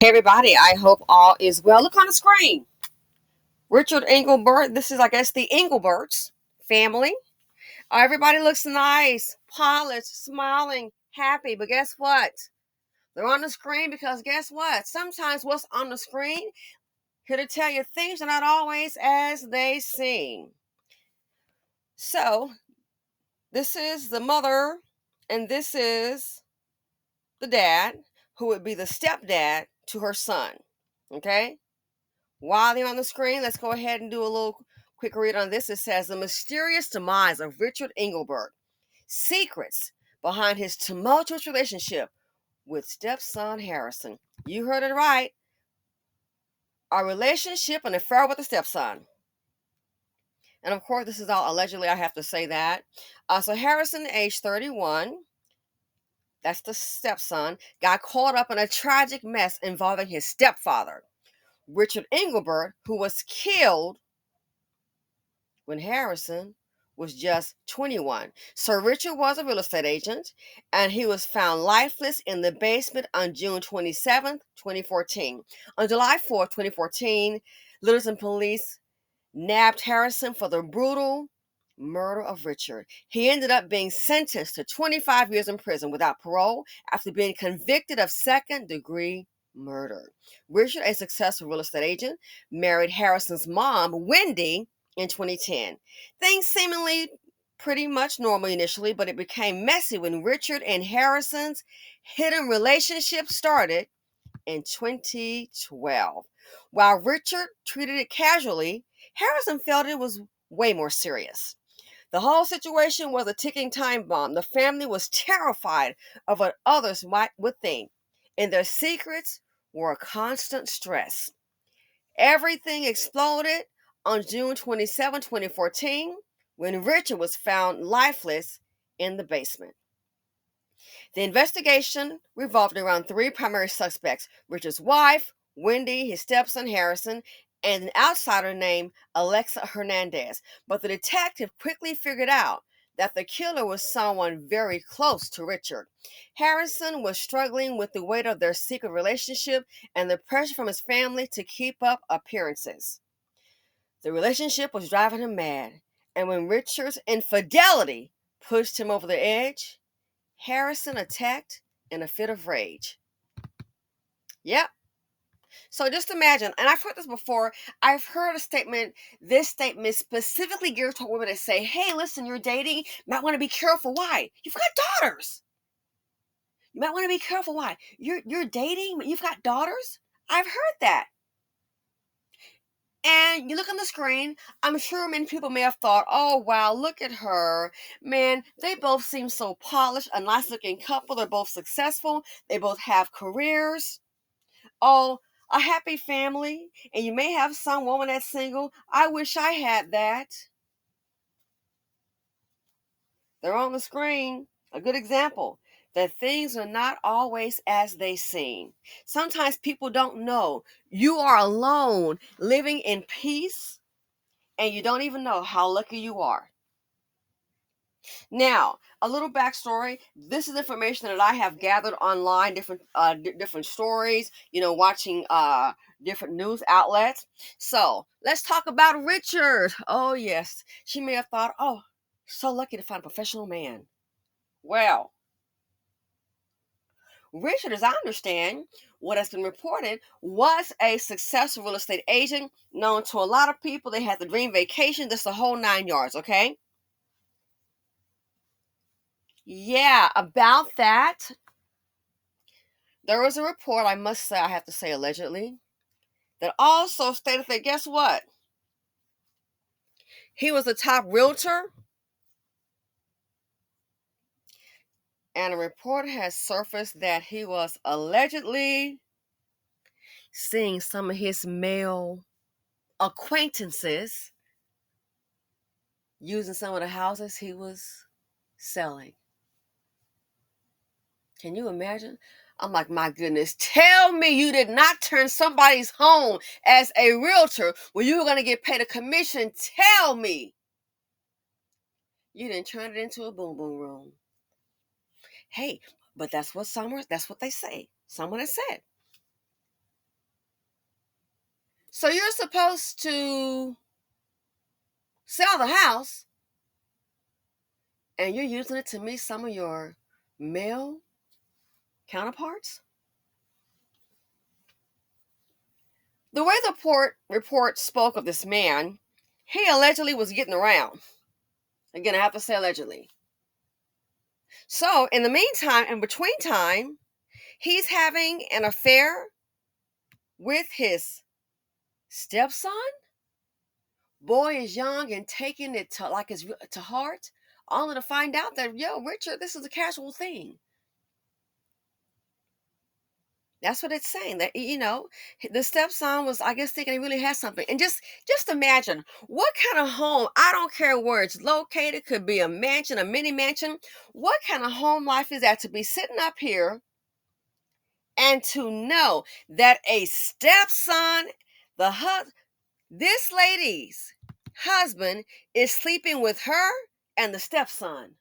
Hey everybody, I hope all is well. Look on the screen. Richard Englebert. This is, I guess, the Engleberts family. Everybody looks nice, polished, smiling, happy. But guess what? They're on the screen because guess what? Sometimes what's on the screen, here to tell you things are not always as they seem. So, this is the mother, and this is the dad, who would be the stepdad to her son. Okay? While they're on the screen, let's go ahead and do a little quick read on this. It says the mysterious demise of Richard Englebert, secrets behind his tumultuous relationship with stepson Harrison. You heard it right. A relationship and affair with a stepson. And of course, this is all allegedly, I have to say that. So Harrison, age 31, that's the stepson, got caught up in a tragic mess involving his stepfather, Richard Englebert, who was killed when Harrison was just 21. Sir Richard was a real estate agent, and he was found lifeless in the basement on June 27th, 2014. On July 4th, 2014, Littleton police nabbed Harrison for the brutal murder of Richard. He ended up being sentenced to 25 years in prison without parole after being convicted of second-degree murder. Richard, a successful real estate agent, married Harrison's mom, Wendy, in 2010. Things seemingly pretty much normal initially, but it became messy when Richard and Harrison's hidden relationship started in 2012. While Richard treated it casually, Harrison felt it was way more serious. The whole situation was a ticking time bomb. The family was terrified of what others would think, and their secrets were a constant stress. Everything exploded on June 27, 2014, when Richard was found lifeless in the basement. The investigation revolved around three primary suspects: Richard's wife, Wendy, his stepson Harrison, and an outsider named Alexa Hernandez. But the detective quickly figured out that the killer was someone very close to Richard. Harrison was struggling with the weight of their secret relationship and the pressure from his family to keep up appearances. The relationship was driving him mad, and when Richard's infidelity pushed him over the edge, Harrison attacked in a fit of rage. Yep. So just imagine, and I've heard this before. I've heard this statement specifically geared toward women that say, hey, listen, you're dating, you might want to be careful. Why? You've got daughters. You might want to be careful. Why? You're dating, but you've got daughters? I've heard that. And you look on the screen, I'm sure many people may have thought, oh, wow, look at her. Man, they both seem so polished, a nice looking couple. They're both successful. They both have careers. Oh, a happy family. And you may have some woman that's single. I wish I had that. They're on the screen. A good example that things are not always as they seem. Sometimes people don't know you are alone, living in peace, and you don't even know how lucky you are. Now, a little backstory. This is information that I have gathered online, different stories, watching different news outlets. So, let's talk about Richard. Oh, yes. She may have thought, oh, so lucky to find a professional man. Well, Richard, as I understand, what has been reported, was a successful real estate agent known to a lot of people. They had the dream vacation, just the whole 9 yards, okay? Yeah, about that, there was a report, I must say, I have to say allegedly, that also stated that guess what? He was a top realtor, and a report has surfaced that he was allegedly seeing some of his male acquaintances using some of the houses he was selling. Can you imagine? I'm like, my goodness, tell me you did not turn somebody's home as a realtor when you were going to get paid a commission. Tell me you didn't turn it into a boom boom room. Hey, but that's what they say. Someone has said. So you're supposed to sell the house, and you're using it to meet some of your male counterparts? The way the report spoke of this man, he allegedly was getting around. Again, I have to say allegedly. So, in the meantime, in between time, he's having an affair with his stepson. Boy is young and taking it to heart, only to find out that, Richard, this is a casual thing. That's what it's saying. That, the stepson was, I guess, thinking he really had something. And just imagine what kind of home. I don't care where it's located. Could be a mansion, a mini mansion. What kind of home life is that to be sitting up here and to know that a stepson, this lady's husband, is sleeping with her and the stepson.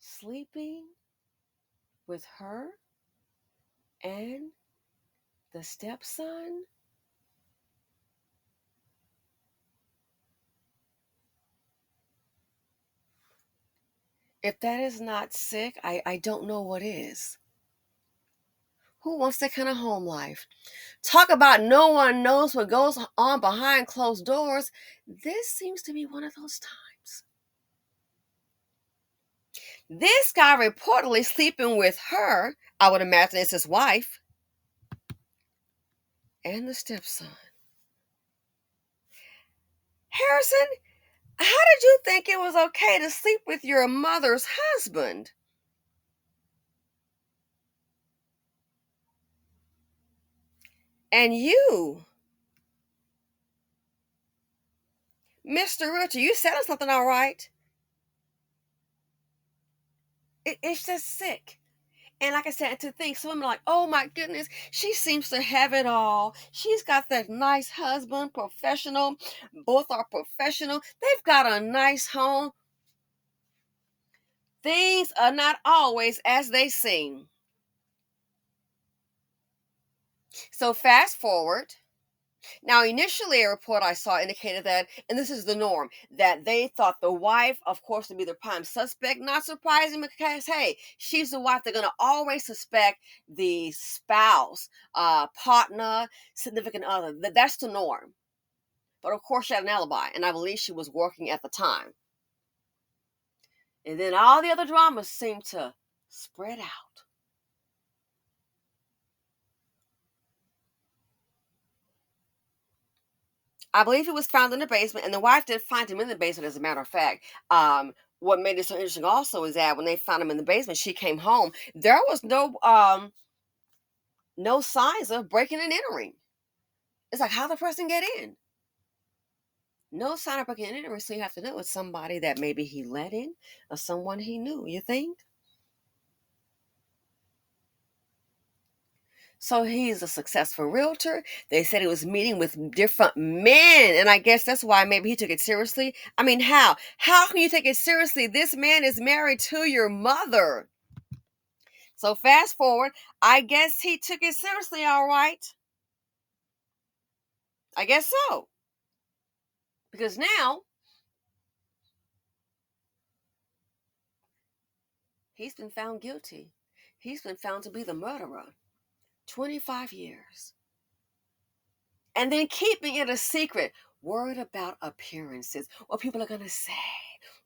Sleeping with her and the stepson? If that is not sick, I don't know what is. Who wants that kind of home life? Talk about no one knows what goes on behind closed doors. This seems to be one of those times. This guy reportedly sleeping with her, I would imagine it's his wife, and the stepson. Harrison, how did you think it was okay to sleep with your mother's husband? And you, Mr. Richard, you said something all right. It's just sick. And like I said, to think, some women are like, oh my goodness, she seems to have it all. She's got that nice husband, professional. Both are professional. They've got a nice home. Things are not always as they seem. So fast forward. Now, initially, a report I saw indicated that, and this is the norm, that they thought the wife, of course, would be the prime suspect. Not surprising because, hey, she's the wife. They're going to always suspect the spouse, partner, significant other. That's the norm. But of course, she had an alibi, and I believe she was working at the time. And then all the other dramas seemed to spread out. I believe he was found in the basement, and the wife did find him in the basement, as a matter of fact. What made it so interesting also is that when they found him in the basement, she came home. There was no signs of breaking and entering. It's like, how the person get in? No sign of breaking and entering, so you have to know it's somebody that maybe he let in or someone he knew, you think? So he's a successful realtor. They said he was meeting with different men, and I guess that's why maybe he took it seriously. I mean, how? How can you take it seriously? This man is married to your mother. So fast forward, I guess he took it seriously, all right. I guess so. Because now he's been found guilty. He's been found to be the murderer. 25 years. And then keeping it a secret. Worried about appearances. What people are going to say.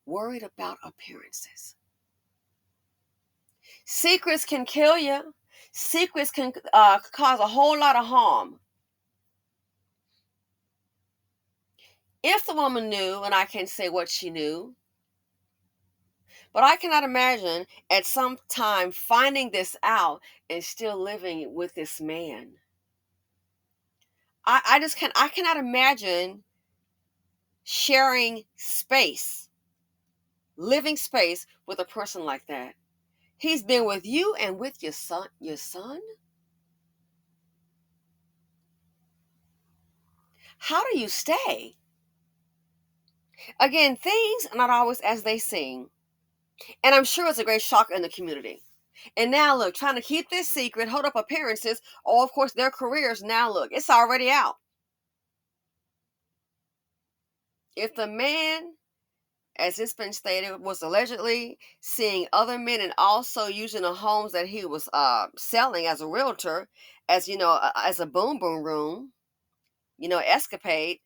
Worried about appearances. Secrets can kill you. Secrets can cause a whole lot of harm. If the woman knew, and I can't say what she knew, but I cannot imagine at some time finding this out and still living with this man. I cannot imagine sharing space, living space with a person like that. He's been with you and with your son. Your son? How do you stay? Again, things are not always as they seem. And I'm sure it's a great shock in the community. And now look, trying to keep this secret, hold up appearances, or of course their careers. Now look, it's already out. If the man, as it's been stated, was allegedly seeing other men and also using the homes that he was selling as a realtor, as as a boom boom room, escapade.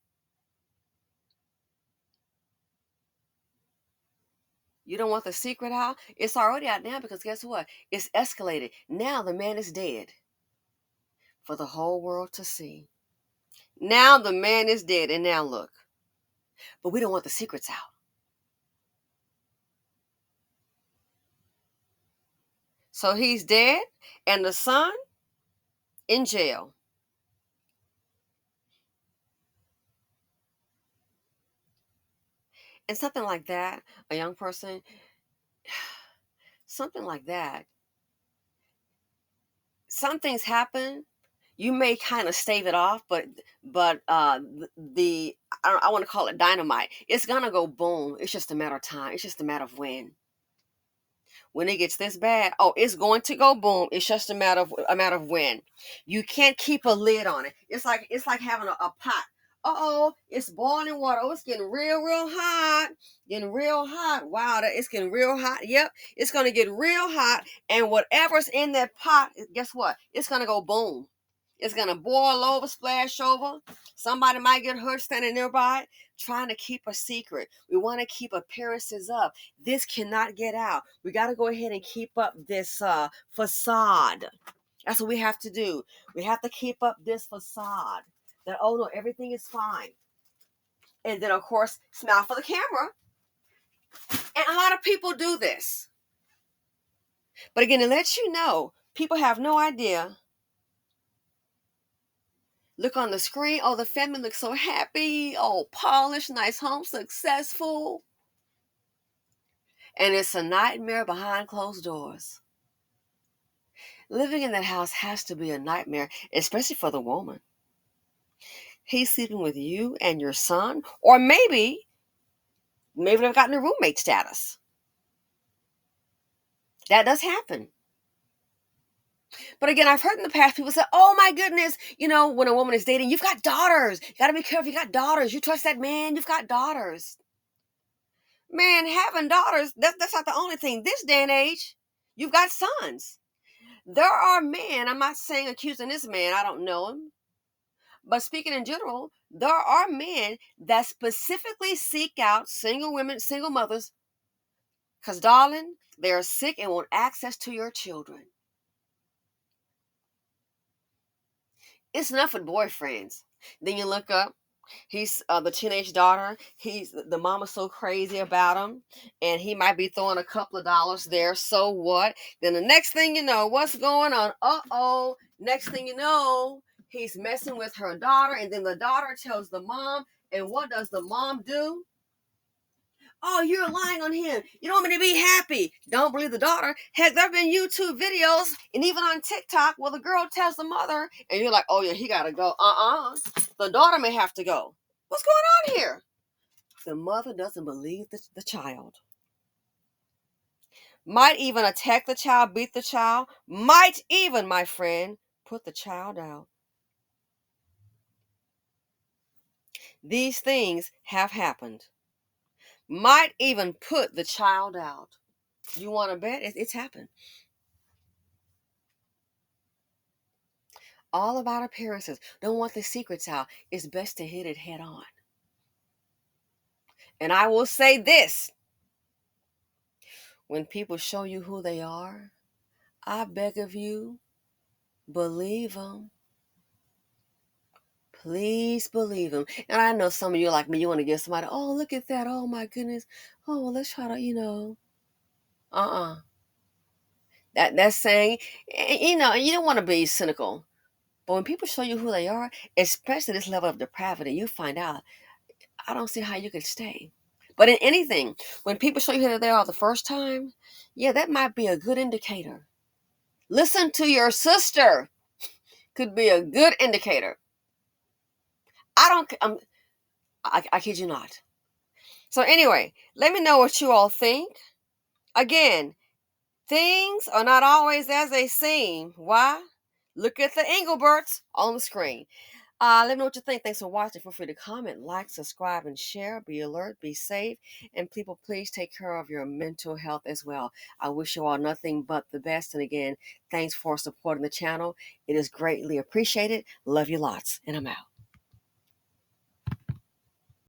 You don't want the secret out? It's already out now because guess what? It's escalated. Now the man is dead for the whole world to see. Now the man is dead, and now look. But we don't want the secrets out. So he's dead, and the son in jail. And something like that, a young person, something like that, some things happen. You may kind of stave it off, but the I want to call it dynamite. It's gonna go boom. It's just a matter of time. It's just a matter of when. When it gets this bad, oh, it's going to go boom. It's just a matter of when. You can't keep a lid on it. It's like having a pot. Uh-oh, it's boiling water. Oh, it's getting real hot. Getting real hot. Wow, it's getting real hot. Yep, it's gonna get real hot. And whatever's in that pot, guess what? It's gonna go boom. It's gonna boil over, splash over. Somebody might get hurt standing nearby, trying to keep a secret. We want to keep appearances up. This cannot get out. We got to go ahead and keep up this facade. That's what we have to do. We have to keep up this facade that, oh no, everything is fine. And then, of course, smile for the camera. And a lot of people do this. But again, it lets you know people have no idea. Look on the screen. Oh, the family looks so happy. Oh, polished, nice home, successful. And it's a nightmare behind closed doors. Living in that house has to be a nightmare, especially for the woman. He's sleeping with you and your son, or maybe they've gotten a roommate status. That does happen. But again, I've heard in the past people say, oh my goodness, when a woman is dating, you've got daughters. You got to be careful. You got daughters. You trust that man, you've got daughters. Man, having daughters, that's not the only thing. This day and age, you've got sons. There are men, I'm not saying accusing this man, I don't know him. But speaking in general, there are men that specifically seek out single women, single mothers, because, darling, they're sick and want access to your children. It's enough with boyfriends. Then you look up, he's the teenage daughter. The mama's so crazy about him, and he might be throwing a couple of dollars there. So what? Then the next thing you know, what's going on? Uh-oh. Next thing you know, he's messing with her daughter, and then the daughter tells the mom, and what does the mom do? Oh, you're lying on him. You don't want me to be happy. Don't believe the daughter. Heck, there have been YouTube videos and even on TikTok where the girl tells the mother, and you're like, oh yeah, he gotta go. The daughter may have to go. What's going on here? The mother doesn't believe the child. Might even attack the child, beat the child. Might even, my friend, put the child out. These things have happened. Might even put the child out. You want to bet? It's happened. All about appearances. Don't want the secrets out. It's best to hit it head on. And I will say this. When people show you who they are, I beg of you, believe them. Please believe them. And I know some of you like me, you want to give somebody, oh, look at that. Oh, my goodness. Oh, well, let's try to, That's saying, you don't want to be cynical. But when people show you who they are, especially this level of depravity, you find out, I don't see how you could stay. But in anything, when people show you who they are the first time, yeah, that might be a good indicator. Listen to your sister. Could be a good indicator. I kid you not. So anyway, let me know what you all think. Again, Things are not always as they seem. Why? Look at the Engelberts on the screen. Let me know what you think. Thanks for watching. Feel free to comment, like, subscribe, and share. Be alert, be safe, and people, please take care of your mental health as well. I wish you all nothing but the best. And again, thanks for supporting the channel. It is greatly appreciated. Love you lots, and I'm out.